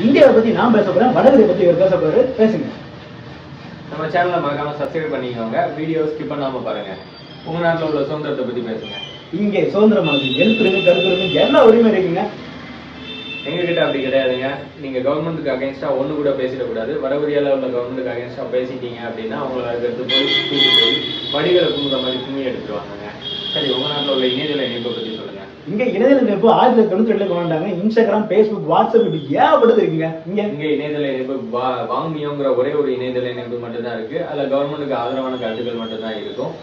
இந்தியாவை பத்தி நான் பேச போறேன், வடகரை பத்தி இவர் பேச போறாரு. பேசுங்க. நம்ம சேனலை மறக்காம சப்ஸ்கிரைப் பண்ணிக்கோங்க, வீடியோ ஸ்கிப் பண்ணாம பாருங்க. உங்க நாட்டில் உள்ள சுதந்திரத்தை பத்தி பேசுங்க. இங்கே சுதந்திரமானது எழுத்துரிமை கருத்துரிமை எல்லா உரிமை இருக்குங்க. எங்ககிட்ட அப்படி கிடையாதுங்க. நீங்க கவர்மெண்ட்டுக்கு அகைன்ஸ்டா ஒண்ணு கூட பேசிடக்கூடாது. வடகொரியால உள்ள கவர்மெண்ட்டுக்கு அகைன்ஸ்டா பேசிட்டீங்க அப்படின்னா அவங்களை அதுக்கு போய் தூக்கி போய் வடிகளை குங்குற மாதிரி துணி எடுத்துருவாங்க. சரி, உங்க நாட்டில் உள்ள இணையதள இணைப்பை பத்தி சொல்லுங்க. இங்க இணையதள இணைப்பு 1992 கொண்டாங்க. இன்ஸ்டாகிராம், பேஸ்புக், வாட்ஸ்அப் இப்படி ஏகப்பட்டது இருக்குங்க. இங்க இணையதள இணைப்பு வாங்கியோங்கிற ஒரே ஒரு இணையதள இணைப்பு மட்டும் தான் இருக்கு. அதுல கவர்மெண்ட்டுக்கு ஆதரவான கருத்துக்கள் மட்டும் தான் இருக்கும்.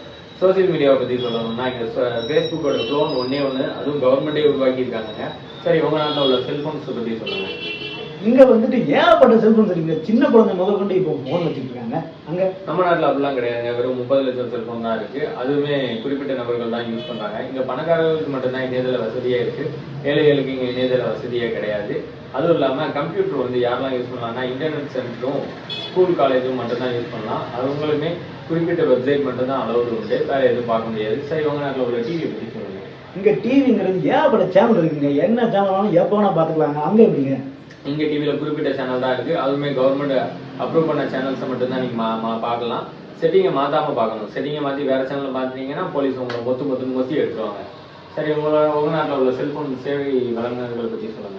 சோசியல் மீடியாவை பத்தி சொல்லணும்னா இங்க ஃபேஸ்புக்கோட க்ளோன் ஒன்னே ஒன்று, அதுவும் கவர்மெண்டே உருவாக்கி இருக்காங்க. சரி, உங்க நாட்டில் உள்ள செல்போன்ஸ் பத்தி சொல்லுங்க. இங்க வந்துட்டு ஏகப்பட்ட செல்போன்ஸ் இருக்குங்க. சின்ன குழந்தை முதல் கொண்டு இப்போ போன் வச்சுட்டு இருக்காங்க. அங்க நம்ம நாட்டில் அப்படிலாம் கிடையாதுங்க. வெறும் 30 லட்சம் செல்போன் தான் இருக்கு. அதுவுமே குறிப்பிட்ட நபர்கள் தான் யூஸ் பண்றாங்க. இங்க பணக்காரர்களுக்கு மட்டும்தான் இணையதள வசதியே இருக்கு. ஏழைகளுக்கு இங்க இணையதள வசதியே கிடையாது. அதுவும் இல்லாம கம்ப்யூட்டர் வந்து யாரெல்லாம் யூஸ் பண்ணலாம்னா இன்டர்நெட் சென்டரும் ஸ்கூல் காலேஜும் மட்டும்தான் யூஸ் பண்ணலாம். அவங்களுமே குறிப்பிட்ட வெப்சைட் மட்டும் தான் அலௌடு உண்டு, வேற எதுவும் பார்க்க முடியாது. சரி, உங்க நாட்டில் உள்ள டிவி பத்தி சொல்லுங்க. இங்க டிவிங்கிறது ஏகப்பட்ட சேனல் இருக்குங்க. என்ன சேனல் எப்போ வேணா பாத்துக்கலாங்க. அங்க எப்படிங்க? இங்க டிவியில குறிப்பிட்ட சேனல் தான் இருக்கு. அதுவுமே கவர்மெண்ட் அப்ரூவ் பண்ண சேனல்ஸை மட்டும் தான் நீங்க பார்க்கலாம். செட்டிங்கை மாத்தாம பார்க்கணும். செட்டிங்கை மாத்தி வேற சேனல் பார்த்தீங்கன்னா போலீஸ் உங்களை மொத்தி எடுத்துருவாங்க. சரி, உங்க நாட்டில் உள்ள செல்போன் சேவை வழங்குநர்களை பத்தி சொல்லுங்க.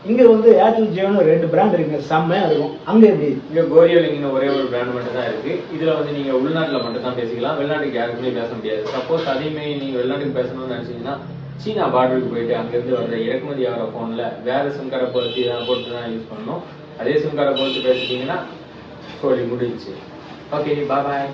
இங்க வந்து ஏர்டெல், ஜியோன்னு 2 பிராண்ட் இருக்குங்க. செம்மையா இருக்கும். அங்க எப்படி? இங்க கோரியலிங்னு ஒரே ஒரு பிராண்ட் மட்டும் தான் இருக்கு. இதுல வந்து நீங்க உள்நாட்டுல மட்டும் தான் பேசிக்கலாம், வெளிநாட்டுக்கு யாருக்குமே பேச முடியாது. சப்போஸ் அதையுமே நீங்க வெளிநாட்டுக்கு பேசணும்னு நினைச்சீங்கன்னா சீனா பார்டருக்கு போயிட்டு அங்கிருந்து வர்ற இறக்குமதி ஆகிற போன்ல வேற சிம் கார்டை போட்டு தான் யூஸ் பண்ணணும். அதே சிம் கார்டை போட்டு பேசிட்டீங்கன்னா சொல்லி முடிஞ்சிச்சு. ஓகே, பாய்.